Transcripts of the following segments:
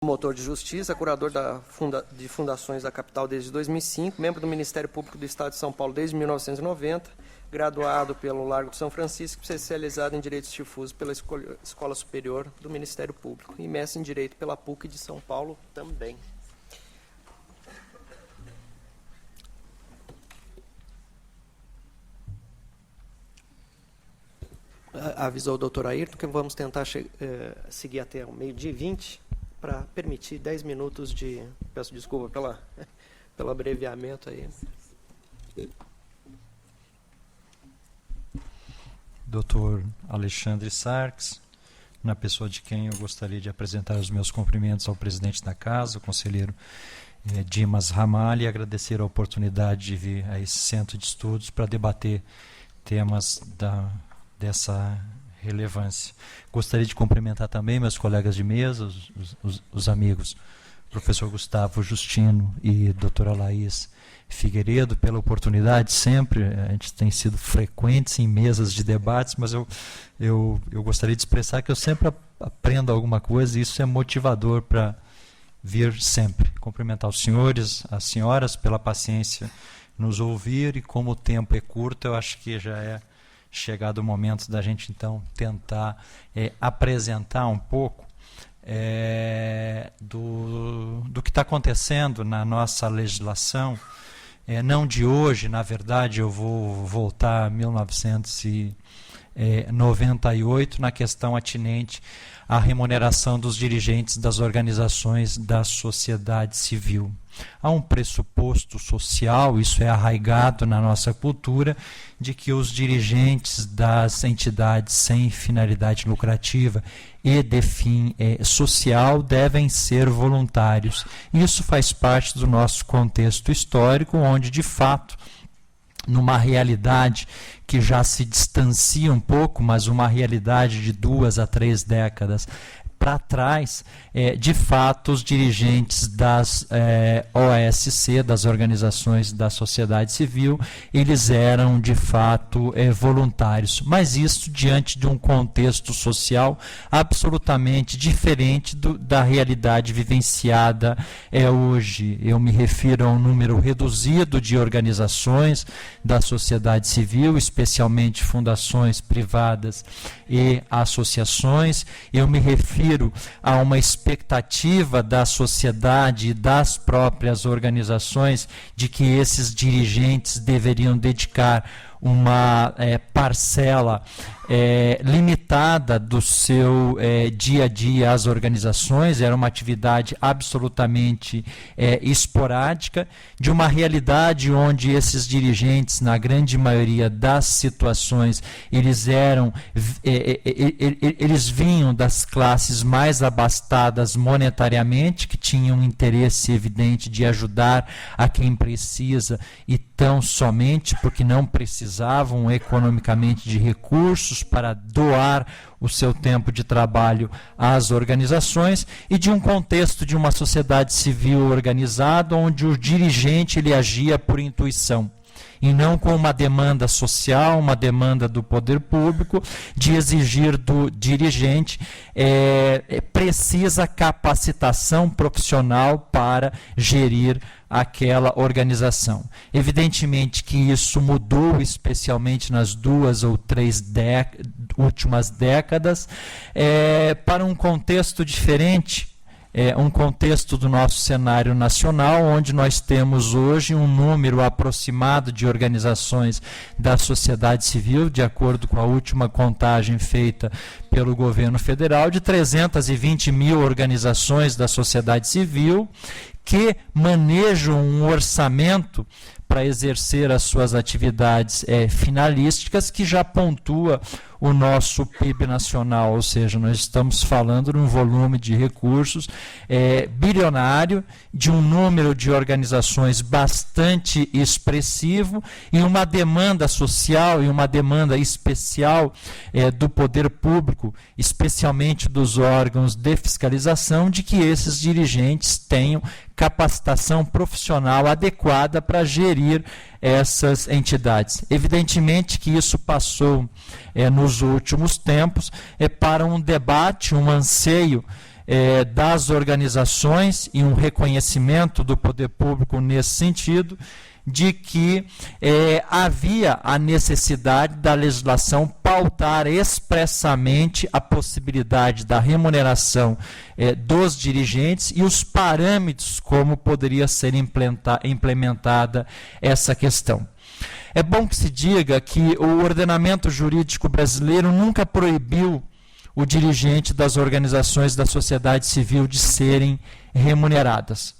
Promotor de Justiça, curador de fundações da capital desde 2005, membro do Ministério Público do Estado de São Paulo desde 1990, graduado pelo Largo de São Francisco, especializado em Direitos Difusos pela Escola Superior do Ministério Público e mestre em Direito pela PUC de São Paulo também. Avisou o doutor Ayrton que vamos tentar seguir até o meio-dia e 20 para permitir 10 minutos de... Peço desculpa pelo abreviamento aí. Dr. Alexandre Sarques, na pessoa de quem eu gostaria de apresentar os meus cumprimentos ao presidente da casa, o conselheiro Dimas Ramalho, e agradecer a oportunidade de vir a esse centro de estudos para debater temas dessa relevância. Gostaria de cumprimentar também meus colegas de mesa, os amigos professor Gustavo Justino e doutora Laís Figueiredo, pela oportunidade sempre. A gente tem sido frequentes em mesas de debates, mas eu gostaria de expressar que eu sempre aprendo alguma coisa e isso é motivador para vir sempre. Cumprimentar os senhores, as senhoras, pela paciência nos ouvir, e como o tempo é curto, eu acho que já é chegado o momento da gente, então, tentar apresentar um pouco do que está acontecendo na nossa legislação, não de hoje. Na verdade, eu vou voltar a 1998, na questão atinente à remuneração dos dirigentes das organizações da sociedade civil. Há um pressuposto social, isso é arraigado na nossa cultura, de que os dirigentes das entidades sem finalidade lucrativa e de fim social devem ser voluntários. Isso faz parte do nosso contexto histórico, onde, de fato, numa realidade que já se distancia um pouco, mas uma realidade de 2 a 3 décadas para trás, de fato, os dirigentes das OSC, das organizações da sociedade civil, eles eram, de fato, voluntários. Mas isso diante de um contexto social absolutamente diferente da realidade vivenciada hoje. Eu me refiro a um número reduzido de organizações da sociedade civil, especialmente fundações privadas e associações. Eu me refiro a uma expectativa da sociedade e das próprias organizações de que esses dirigentes deveriam dedicar uma parcela limitada do seu dia a dia às organizações. Era uma atividade absolutamente esporádica, de uma realidade onde esses dirigentes, na grande maioria das situações, eles vinham das classes mais abastadas monetariamente, que tinham um interesse evidente de ajudar a quem precisa, e tão somente porque não precisavam economicamente de recursos para doar o seu tempo de trabalho às organizações, e de um contexto de uma sociedade civil organizada, onde o dirigente ele agia por intuição, e não com uma demanda social, uma demanda do poder público, de exigir do dirigente precisa capacitação profissional para gerir aquela organização. Evidentemente que isso mudou, especialmente nas 2 ou 3 últimas décadas, para um contexto diferente, um contexto do nosso cenário nacional, onde nós temos hoje um número aproximado de organizações da sociedade civil, de acordo com a última contagem feita pelo governo federal, de 320 mil organizações da sociedade civil que manejam um orçamento para exercer as suas atividades finalísticas, que já pontua o nosso PIB nacional, ou seja, nós estamos falando de um volume de recursos bilionário, de um número de organizações bastante expressivo, e uma demanda social e uma demanda especial do poder público, especialmente dos órgãos de fiscalização, de que esses dirigentes tenham capacitação profissional adequada para gerir essas entidades. Evidentemente que isso passou nos últimos tempos para um debate, um anseio das organizações e um reconhecimento do poder público nesse sentido, de que havia a necessidade da legislação pautar expressamente a possibilidade da remuneração dos dirigentes e os parâmetros como poderia ser implementada essa questão. É bom que se diga que o ordenamento jurídico brasileiro nunca proibiu o dirigente das organizações da sociedade civil de serem remuneradas.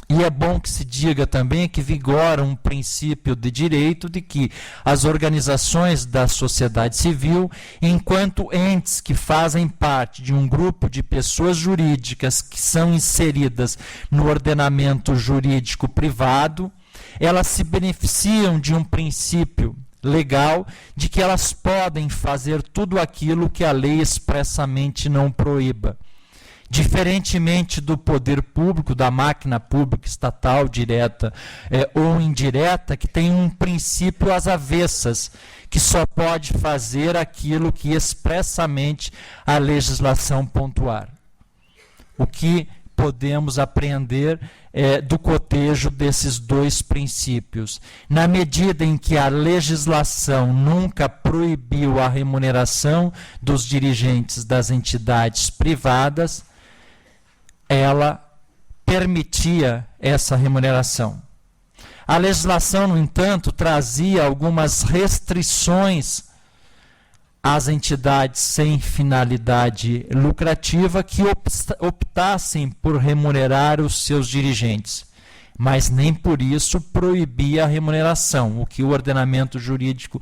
E é bom que se diga também que vigora um princípio de direito de que as organizações da sociedade civil, enquanto entes que fazem parte de um grupo de pessoas jurídicas que são inseridas no ordenamento jurídico privado, elas se beneficiam de um princípio legal de que elas podem fazer tudo aquilo que a lei expressamente não proíba. Diferentemente do poder público, da máquina pública estatal, direta ou indireta, que tem um princípio às avessas, que só pode fazer aquilo que expressamente a legislação pontuar. O que podemos aprender do cotejo desses dois princípios? Na medida em que a legislação nunca proibiu a remuneração dos dirigentes das entidades privadas, ela permitia essa remuneração. A legislação, no entanto, trazia algumas restrições às entidades sem finalidade lucrativa que optassem por remunerar os seus dirigentes, mas nem por isso proibia a remuneração. O que o ordenamento jurídico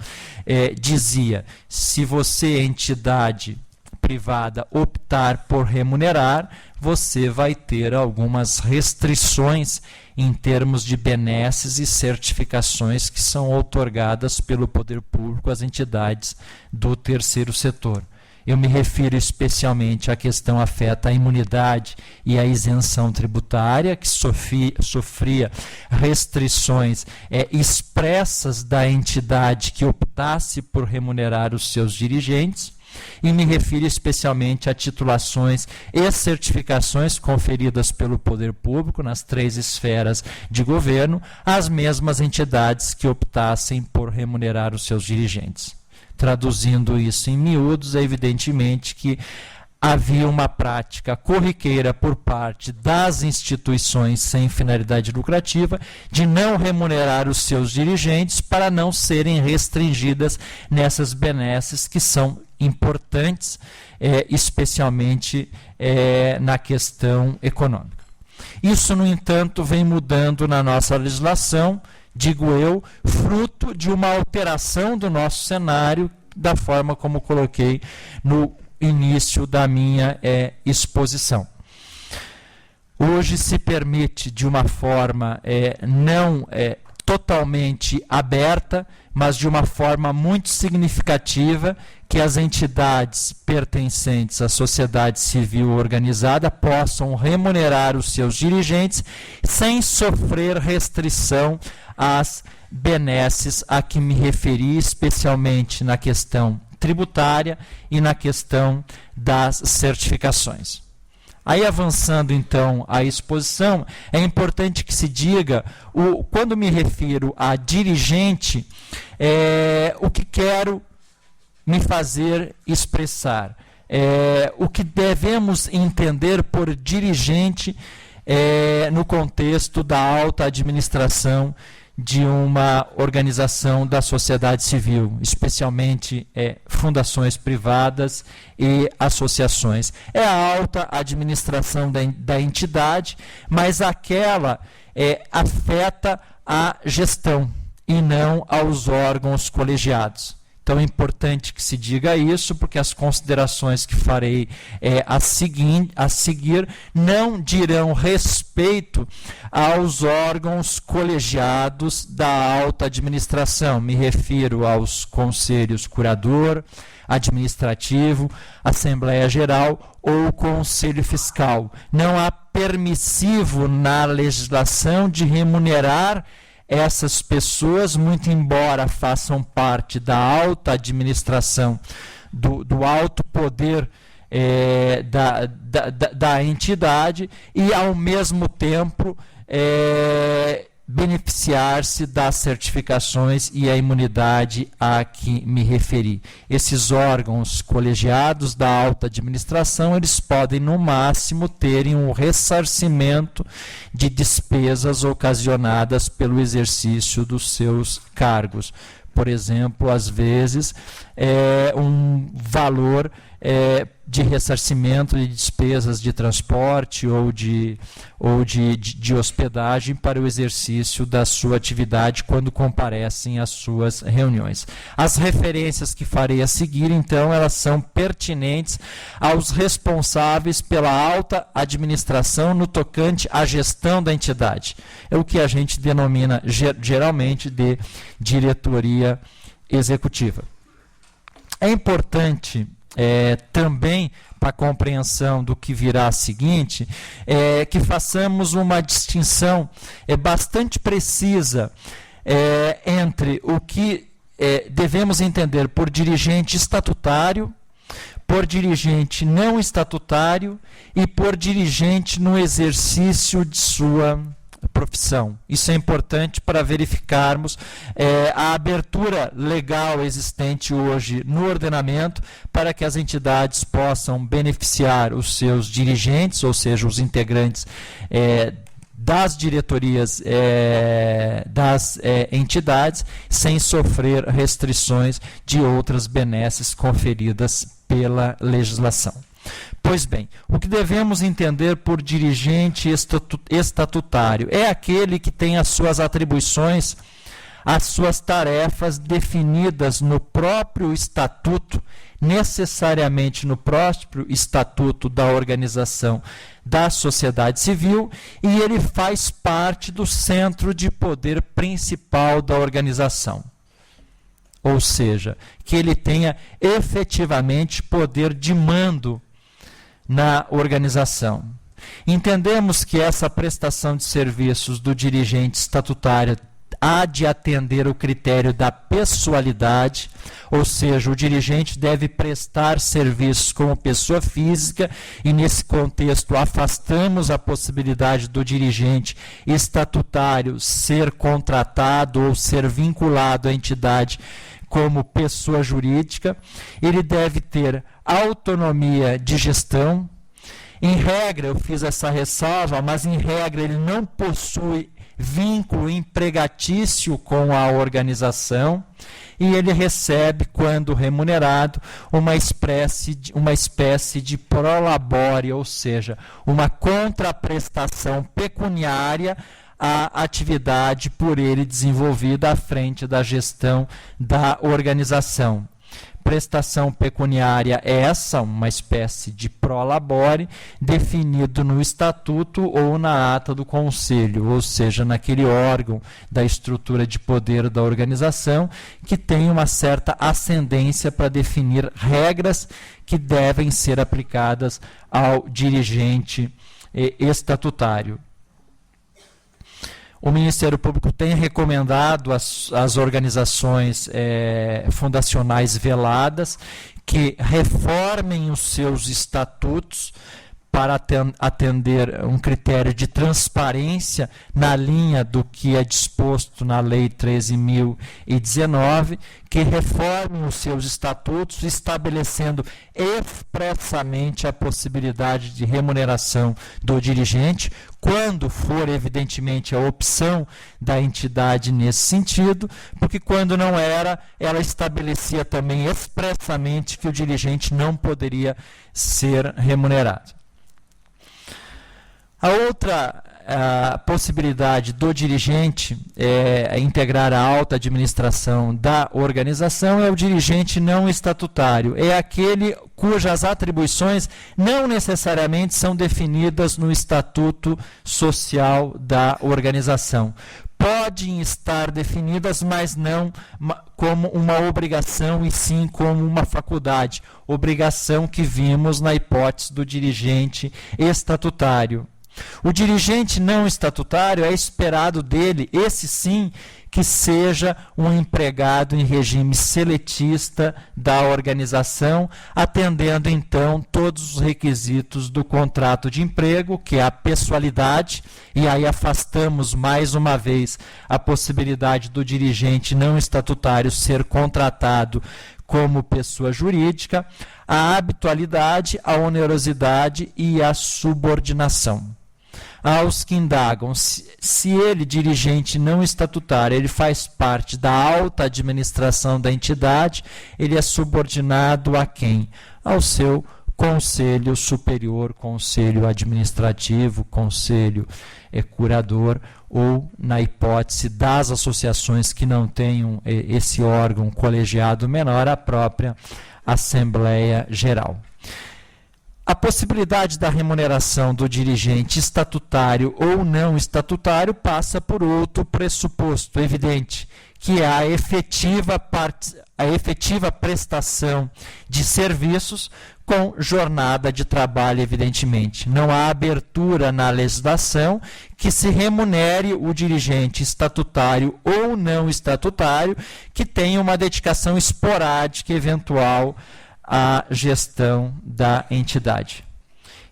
dizia: se você, entidade privada, optar por remunerar, você vai ter algumas restrições em termos de benesses e certificações que são outorgadas pelo poder público às entidades do terceiro setor. Eu me refiro especialmente à questão afeta a imunidade e a isenção tributária, que sofria restrições expressas da entidade que optasse por remunerar os seus dirigentes. E me refiro especialmente a titulações e certificações conferidas pelo poder público nas 3 esferas de governo às mesmas entidades que optassem por remunerar os seus dirigentes. Traduzindo isso em miúdos, é evidentemente que havia uma prática corriqueira por parte das instituições sem finalidade lucrativa de não remunerar os seus dirigentes para não serem restringidas nessas benesses que são importantes, especialmente na questão econômica. Isso, no entanto, vem mudando na nossa legislação, digo eu, fruto de uma alteração do nosso cenário, da forma como coloquei no início da minha exposição. Hoje se permite, de uma forma não totalmente aberta, mas de uma forma muito significativa, que as entidades pertencentes à sociedade civil organizada possam remunerar os seus dirigentes sem sofrer restrição às benesses a que me referi, especialmente na questão tributária e na questão das certificações. Aí, avançando então a exposição, é importante que se diga, quando me refiro a dirigente, o que quero me fazer expressar. O que devemos entender por dirigente no contexto da alta administração de uma organização da sociedade civil, especialmente fundações privadas e associações. É a alta administração da entidade, mas aquela afeta a gestão e não aos órgãos colegiados. Então é importante que se diga isso, porque as considerações que farei a seguir não dirão respeito aos órgãos colegiados da alta administração. Me refiro aos conselhos curador, administrativo, Assembleia Geral ou Conselho Fiscal. Não há permissivo na legislação de remunerar essas pessoas, muito embora façam parte da alta administração, do alto poder da entidade e, ao mesmo tempo, beneficiar-se das certificações e a imunidade a que me referi. Esses órgãos colegiados da alta administração, eles podem, no máximo, terem um ressarcimento de despesas ocasionadas pelo exercício dos seus cargos. Por exemplo, às vezes, um valor de ressarcimento de despesas de transporte ou de hospedagem para o exercício da sua atividade quando comparecem às suas reuniões. As referências que farei a seguir, então, elas são pertinentes aos responsáveis pela alta administração no tocante à gestão da entidade. É o que a gente denomina geralmente de diretoria executiva. É importante também, para a compreensão do que virá a seguinte, que façamos uma distinção bastante precisa entre o que devemos entender por dirigente estatutário, por dirigente não estatutário e por dirigente no exercício de sua profissão. Isso é importante para verificarmos a abertura legal existente hoje no ordenamento para que as entidades possam beneficiar os seus dirigentes, ou seja, os integrantes das diretorias das entidades, sem sofrer restrições de outras benesses conferidas pela legislação. Pois bem, o que devemos entender por dirigente estatutário é aquele que tem as suas atribuições, as suas tarefas definidas no próprio estatuto, necessariamente no próprio estatuto da organização da sociedade civil, e ele faz parte do centro de poder principal da organização. Ou seja, que ele tenha efetivamente poder de mando na organização. Entendemos que essa prestação de serviços do dirigente estatutário há de atender o critério da pessoalidade, ou seja, o dirigente deve prestar serviços como pessoa física, e nesse contexto afastamos a possibilidade do dirigente estatutário ser contratado ou ser vinculado à entidade como pessoa jurídica. Ele deve ter autonomia de gestão. Em regra, eu fiz essa ressalva, mas em regra ele não possui vínculo empregatício com a organização, e ele recebe, quando remunerado, uma espécie de prolabore, ou seja, uma contraprestação pecuniária à atividade por ele desenvolvida à frente da gestão da organização. Prestação pecuniária é essa, uma espécie de prolabore, definido no estatuto ou na ata do conselho, ou seja, naquele órgão da estrutura de poder da organização que tem uma certa ascendência para definir regras que devem ser aplicadas ao dirigente estatutário. O Ministério Público tem recomendado às organizações fundacionais veladas que reformem os seus estatutos para atender um critério de transparência na linha do que é disposto na Lei 13.019, que reformem os seus estatutos, estabelecendo expressamente a possibilidade de remuneração do dirigente, quando for, evidentemente, a opção da entidade nesse sentido, porque quando não era, ela estabelecia também expressamente que o dirigente não poderia ser remunerado. A outra possibilidade do dirigente integrar a alta administração da organização é o dirigente não estatutário. É aquele cujas atribuições não necessariamente são definidas no estatuto social da organização. Podem estar definidas, mas não como uma obrigação, e sim como uma faculdade. Obrigação que vimos na hipótese do dirigente estatutário. O dirigente não estatutário é esperado dele, esse sim, que seja um empregado em regime seletista da organização, atendendo então todos os requisitos do contrato de emprego, que é a pessoalidade, e aí afastamos mais uma vez a possibilidade do dirigente não estatutário ser contratado como pessoa jurídica, a habitualidade, a onerosidade e a subordinação. Aos que indagam se ele, dirigente não estatutário, ele faz parte da alta administração da entidade, ele é subordinado a quem? Ao seu conselho superior, conselho administrativo, conselho curador, ou, na hipótese das associações que não tenham esse órgão colegiado menor, a própria Assembleia Geral. A possibilidade da remuneração do dirigente estatutário ou não estatutário passa por outro pressuposto evidente, que é a efetiva prestação de serviços com jornada de trabalho, evidentemente. Não há abertura na legislação que se remunere o dirigente estatutário ou não estatutário que tenha uma dedicação esporádica eventual à gestão da entidade.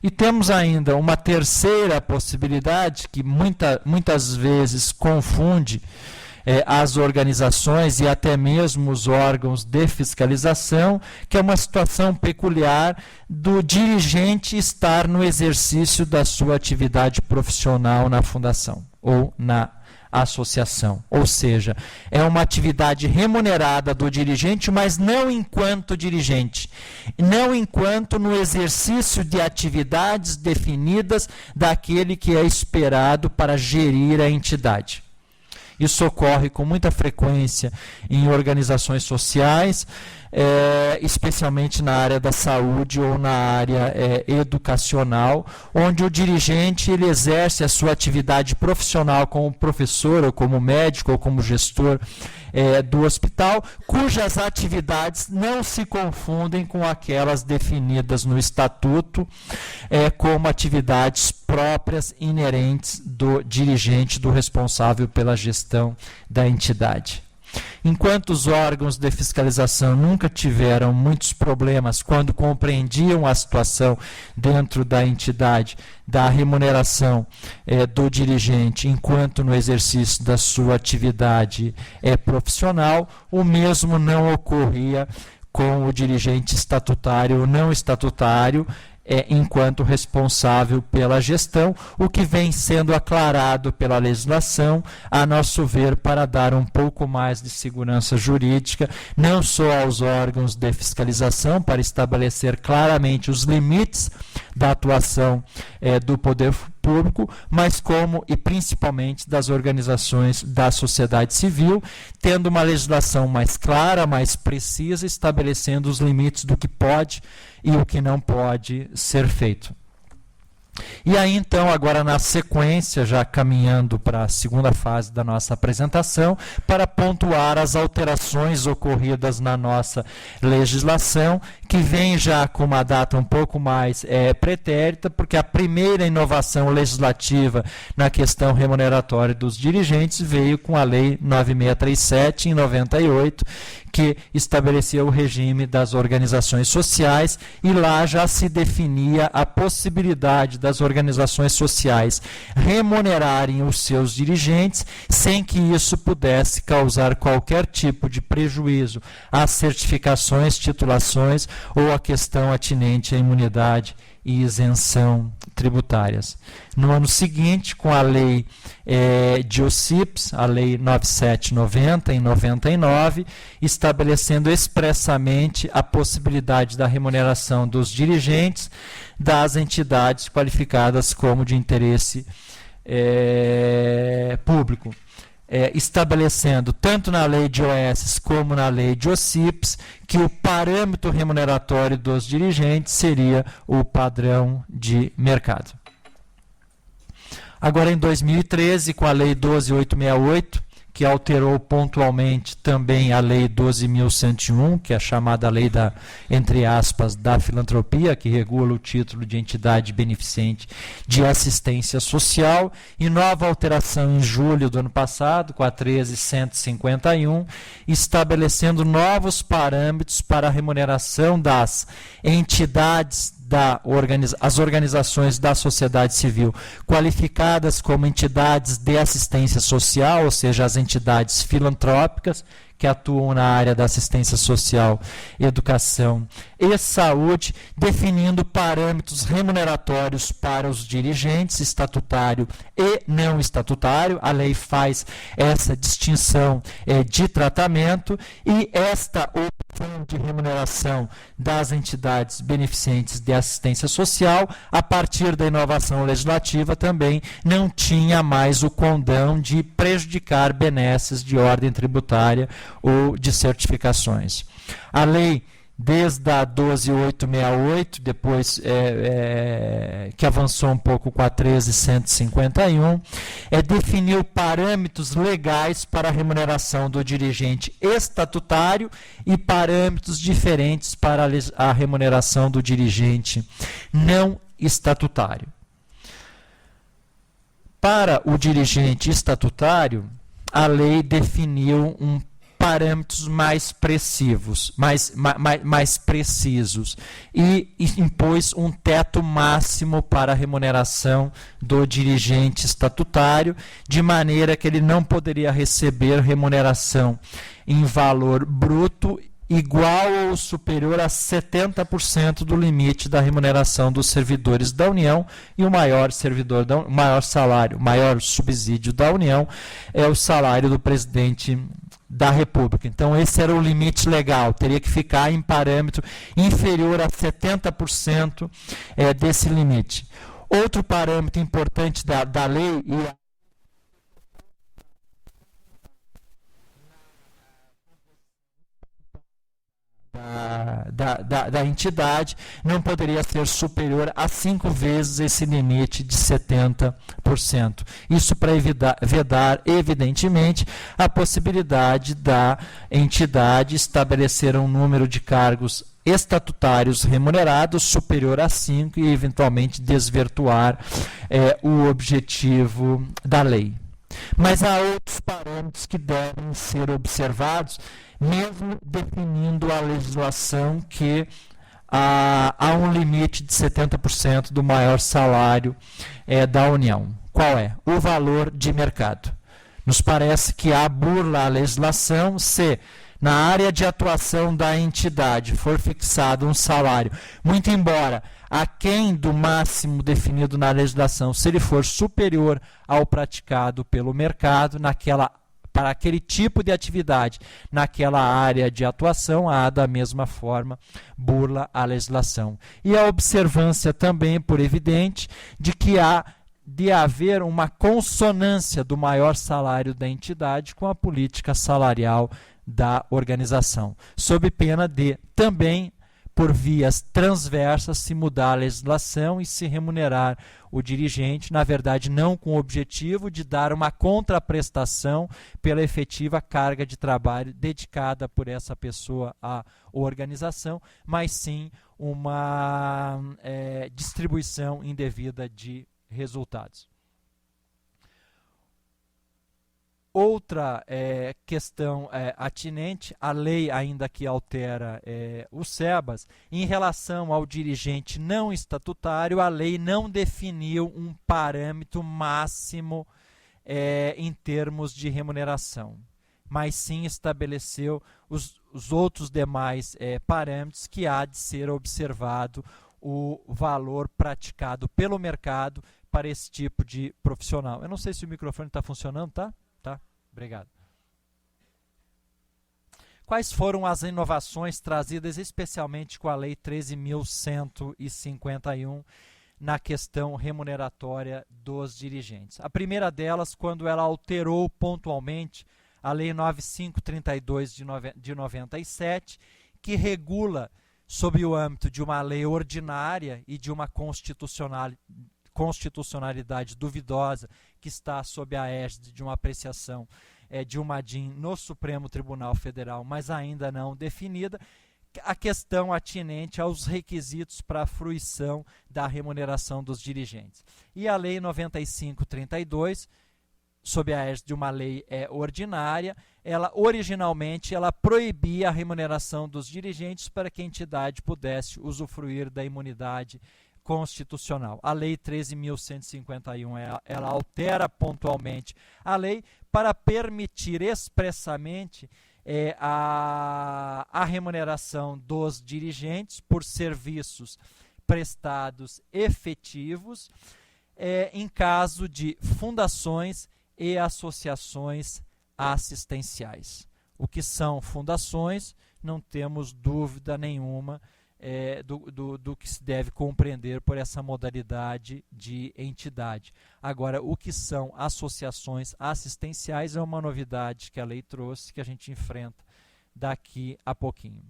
E temos ainda uma terceira possibilidade que muitas vezes confunde as organizações e até mesmo os órgãos de fiscalização, que é uma situação peculiar do dirigente estar no exercício da sua atividade profissional na fundação ou na associação. Ou seja, é uma atividade remunerada do dirigente, mas não enquanto dirigente, não enquanto no exercício de atividades definidas daquele que é esperado para gerir a entidade. Isso ocorre com muita frequência em organizações sociais, especialmente na área da saúde ou na área educacional, onde o dirigente ele exerce a sua atividade profissional como professor, ou como médico, ou como gestor do hospital, cujas atividades não se confundem com aquelas definidas no estatuto como atividades próprias, inerentes do dirigente, do responsável pela gestão da entidade. Enquanto os órgãos de fiscalização nunca tiveram muitos problemas quando compreendiam a situação dentro da entidade, da remuneração do dirigente enquanto no exercício da sua atividade profissional, o mesmo não ocorria com o dirigente estatutário ou não estatutário, enquanto responsável pela gestão, o que vem sendo aclarado pela legislação, a nosso ver, para dar um pouco mais de segurança jurídica, não só aos órgãos de fiscalização, para estabelecer claramente os limites da atuação do poder público, mas como e principalmente das organizações da sociedade civil, tendo uma legislação mais clara, mais precisa, estabelecendo os limites do que pode e o que não pode ser feito. E aí, então, agora na sequência, já caminhando para a segunda fase da nossa apresentação, para pontuar as alterações ocorridas na nossa legislação, que vem já com uma data um pouco mais pretérita, porque a primeira inovação legislativa na questão remuneratória dos dirigentes veio com a Lei 9637, em 98, que estabelecia o regime das organizações sociais, e lá já se definia a possibilidade das organizações sociais remunerarem os seus dirigentes sem que isso pudesse causar qualquer tipo de prejuízo às certificações, titulações ou à questão atinente à imunidade e isenção tributárias. No ano seguinte, com a lei de OCIPs, a lei 9790, em 99, estabelecendo expressamente a possibilidade da remuneração dos dirigentes das entidades qualificadas como de interesse público. Estabelecendo, tanto na lei de OS como na lei de OCIPs, que o parâmetro remuneratório dos dirigentes seria o padrão de mercado. Agora, em 2013, com a lei 12868, que alterou pontualmente também a Lei 12.101, que é a chamada lei da, entre aspas, da filantropia, que regula o título de entidade beneficente de assistência social, e nova alteração em julho do ano passado, com a 13.151, estabelecendo novos parâmetros para a remuneração das entidades as organizações da sociedade civil qualificadas como entidades de assistência social, ou seja, as entidades filantrópicas que atuam na área da assistência social, educação e saúde, definindo parâmetros remuneratórios para os dirigentes, estatutário e não estatutário. A lei faz essa distinção de tratamento, e esta opção de remuneração das entidades beneficentes de assistência social, a partir da inovação legislativa, também não tinha mais o condão de prejudicar benesses de ordem tributária ou de certificações. A lei, desde a 12.868, depois que avançou um pouco com a 13.151, definiu parâmetros legais para a remuneração do dirigente estatutário e parâmetros diferentes para a remuneração do dirigente não estatutário. Para o dirigente estatutário, a lei definiu parâmetros mais precisos e impôs um teto máximo para a remuneração do dirigente estatutário, de maneira que ele não poderia receber remuneração em valor bruto igual ou superior a 70% do limite da remuneração dos servidores da União, e o maior salário, o maior subsídio da União é o salário do presidente da República. Então, esse era o limite legal, teria que ficar em parâmetro inferior a 70% desse limite. Outro parâmetro importante da lei, da entidade, não poderia ser superior a 5 vezes esse limite de 70%. Isso para vedar, evidentemente, a possibilidade da entidade estabelecer um número de cargos estatutários remunerados superior a 5 e, eventualmente, desvirtuar o objetivo da lei. Mas há outros parâmetros que devem ser observados, mesmo definindo a legislação que há um limite de 70% do maior salário da União. Qual é? O valor de mercado. Nos parece que há burla à legislação se, na área de atuação da entidade, for fixado um salário, muito embora aquém do máximo definido na legislação, se ele for superior ao praticado pelo mercado para aquele tipo de atividade, naquela área de atuação, há da mesma forma burla à legislação. E a observância também, por evidente, de que há de haver uma consonância do maior salário da entidade com a política salarial da organização, sob pena de também, por vias transversas, se mudar a legislação e se remunerar o dirigente, na verdade não com o objetivo de dar uma contraprestação pela efetiva carga de trabalho dedicada por essa pessoa à organização, mas sim uma distribuição indevida de resultados. Outra questão atinente, a lei ainda que altera o SEBAS, em relação ao dirigente não estatutário, a lei não definiu um parâmetro máximo em termos de remuneração, mas sim estabeleceu os outros demais parâmetros que há de ser observado o valor praticado pelo mercado para esse tipo de profissional. Eu não sei se o microfone está funcionando, tá? Tá, obrigado. Quais foram as inovações trazidas especialmente com a Lei 13.151 na questão remuneratória dos dirigentes? A primeira delas, quando ela alterou pontualmente a Lei 9532 de 97, que regula, sob o âmbito de uma lei ordinária e de uma constitucionalidade duvidosa, que está sob a égide de uma apreciação Dilma Din no Supremo Tribunal Federal, mas ainda não definida, a questão atinente aos requisitos para a fruição da remuneração dos dirigentes. E a Lei 95/32, sob a égide de uma lei ordinária, originalmente ela proibia a remuneração dos dirigentes para que a entidade pudesse usufruir da imunidade constitucional. A Lei 13.151, ela altera pontualmente a lei para permitir expressamente a remuneração dos dirigentes por serviços prestados efetivos em caso de fundações e associações assistenciais. O que são fundações, não temos dúvida nenhuma do que se deve compreender por essa modalidade de entidade. Agora, o que são associações assistenciais é uma novidade que a lei trouxe, que a gente enfrenta daqui a pouquinho.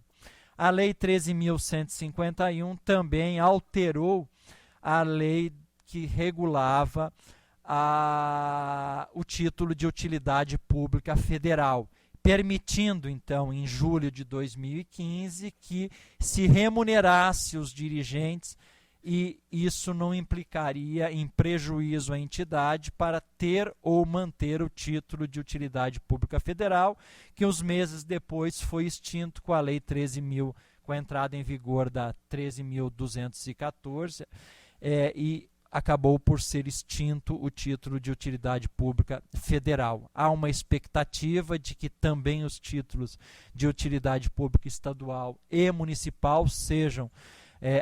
A Lei 13.151 também alterou a lei que regulava o título de utilidade pública federal, permitindo, então, em julho de 2015, que se remunerasse os dirigentes e isso não implicaria em prejuízo à entidade para ter ou manter o título de utilidade pública federal, que uns meses depois foi extinto com a Lei 13.000, com a entrada em vigor da 13.214, e acabou por ser extinto o título de utilidade pública federal. Há uma expectativa de que também os títulos de utilidade pública estadual e municipal sejam,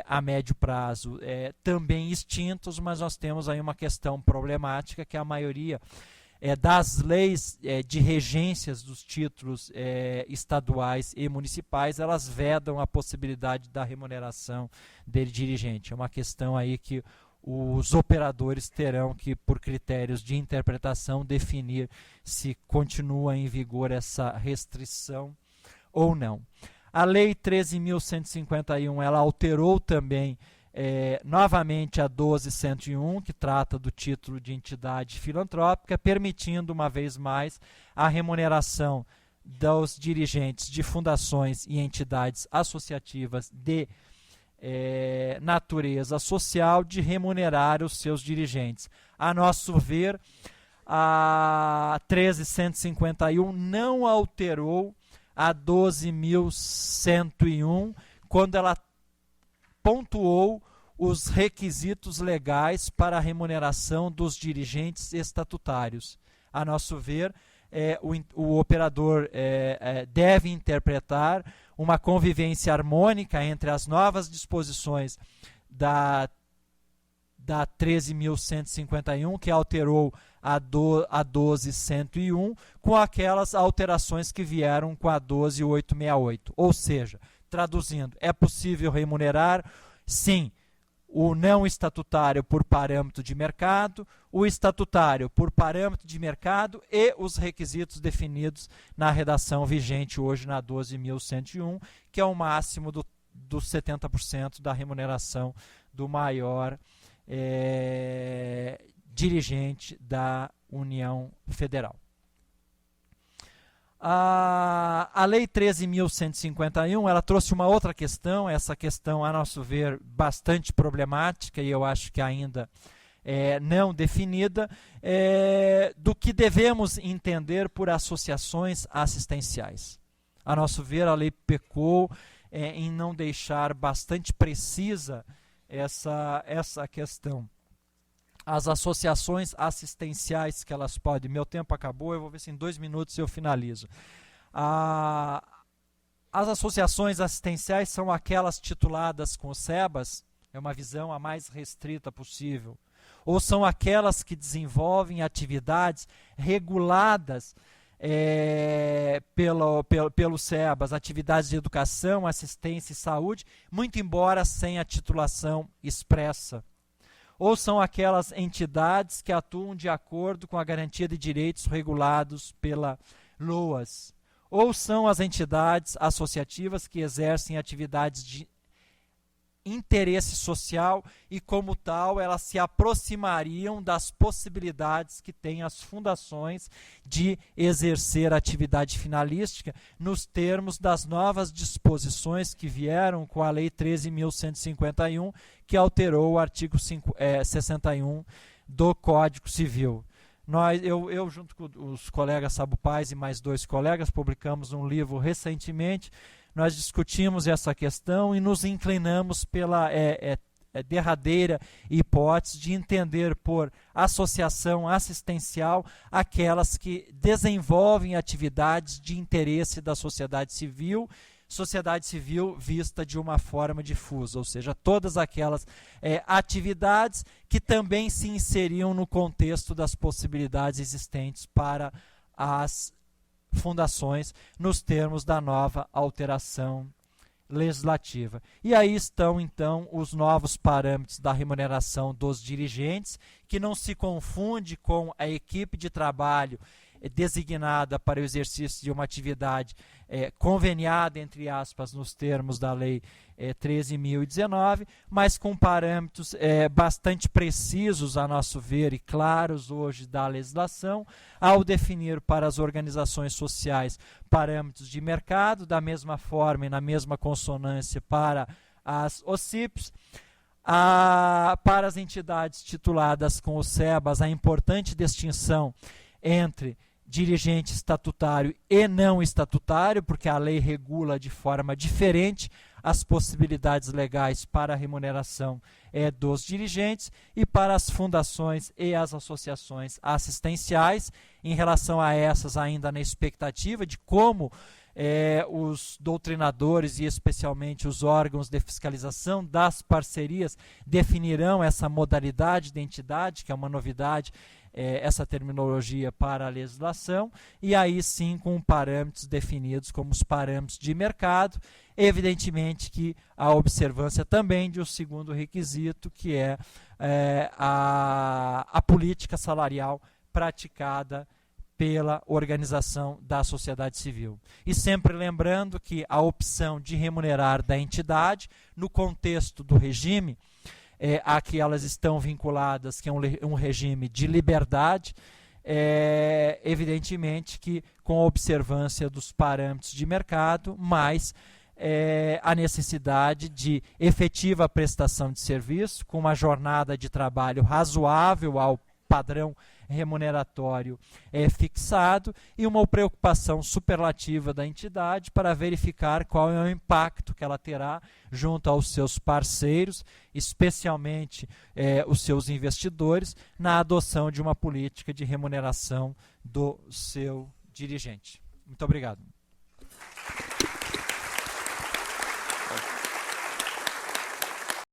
a médio prazo, também extintos, mas nós temos aí uma questão problemática, que a maioria das leis de regências dos títulos estaduais e municipais, elas vedam a possibilidade da remuneração dele dirigente. É uma questão aí que os operadores terão que, por critérios de interpretação, definir se continua em vigor essa restrição ou não. A Lei 13.151, ela alterou também novamente a 12.101, que trata do título de entidade filantrópica, permitindo uma vez mais a remuneração dos dirigentes de fundações e entidades associativas de natureza social, de remunerar os seus dirigentes. A nosso ver, a 13.151 não alterou a 12.101 quando ela pontuou os requisitos legais para a remuneração dos dirigentes estatutários. A nosso ver, o operador deve interpretar uma convivência harmônica entre as novas disposições da 13.151, que alterou a 12.101, com aquelas alterações que vieram com a 12.868. Ou seja, traduzindo, é possível remunerar, sim, o não estatutário por parâmetro de mercado, o estatutário por parâmetro de mercado e os requisitos definidos na redação vigente hoje na 12.101, que é o máximo dos 70% da remuneração do maior dirigente da União Federal. A Lei 13.151, ela trouxe uma outra questão, essa questão, a nosso ver, bastante problemática, e eu acho que ainda não definida, do que devemos entender por associações assistenciais. A nosso ver, a lei pecou em não deixar bastante precisa essa questão. As associações assistenciais que elas podem... Meu tempo acabou, eu vou ver se em 2 minutos eu finalizo. As associações assistenciais são aquelas tituladas com o SEBAS, é uma visão a mais restrita possível, ou são aquelas que desenvolvem atividades reguladas pelo SEBAS, atividades de educação, assistência e saúde, muito embora sem a titulação expressa. Ou são aquelas entidades que atuam de acordo com a garantia de direitos regulados pela LOAS. Ou são as entidades associativas que exercem atividades interesse social e, como tal, elas se aproximariam das possibilidades que têm as fundações de exercer atividade finalística nos termos das novas disposições que vieram com a Lei 13.151, que alterou o artigo 61 do Código Civil. Eu, junto com os colegas Sabo Paz e mais 2 colegas, publicamos um livro recentemente. Nós discutimos essa questão e nos inclinamos pela derradeira hipótese de entender por associação assistencial aquelas que desenvolvem atividades de interesse da sociedade civil vista de uma forma difusa, ou seja, todas aquelas atividades que também se inseriam no contexto das possibilidades existentes para as fundações nos termos da nova alteração legislativa. E aí estão, então, os novos parâmetros da remuneração dos dirigentes, que não se confunde com a equipe de trabalho designada para o exercício de uma atividade conveniada, entre aspas, nos termos da Lei 13.019, mas com parâmetros bastante precisos, a nosso ver, e claros hoje da legislação, ao definir para as organizações sociais parâmetros de mercado, da mesma forma e na mesma consonância para as OCIPs. Para as entidades tituladas com o SEBAS, a importante distinção entre dirigente estatutário e não estatutário, porque a lei regula de forma diferente as possibilidades legais para a remuneração dos dirigentes, e para as fundações e as associações assistenciais, em relação a essas ainda na expectativa de como os doutrinadores e especialmente os órgãos de fiscalização das parcerias definirão essa modalidade de entidade, que é uma novidade, essa terminologia para a legislação, e aí sim com parâmetros definidos como os parâmetros de mercado, evidentemente que a observância também de um segundo requisito, que é a política salarial praticada pela organização da sociedade civil. E sempre lembrando que a opção de remunerar da entidade, no contexto do regime a que elas estão vinculadas, que é um regime de liberdade, evidentemente que com a observância dos parâmetros de mercado, mas a necessidade de efetiva prestação de serviço, com uma jornada de trabalho razoável ao padrão remuneratório fixado, e uma preocupação superlativa da entidade para verificar qual é o impacto que ela terá junto aos seus parceiros, especialmente os seus investidores, na adoção de uma política de remuneração do seu dirigente. Muito obrigado.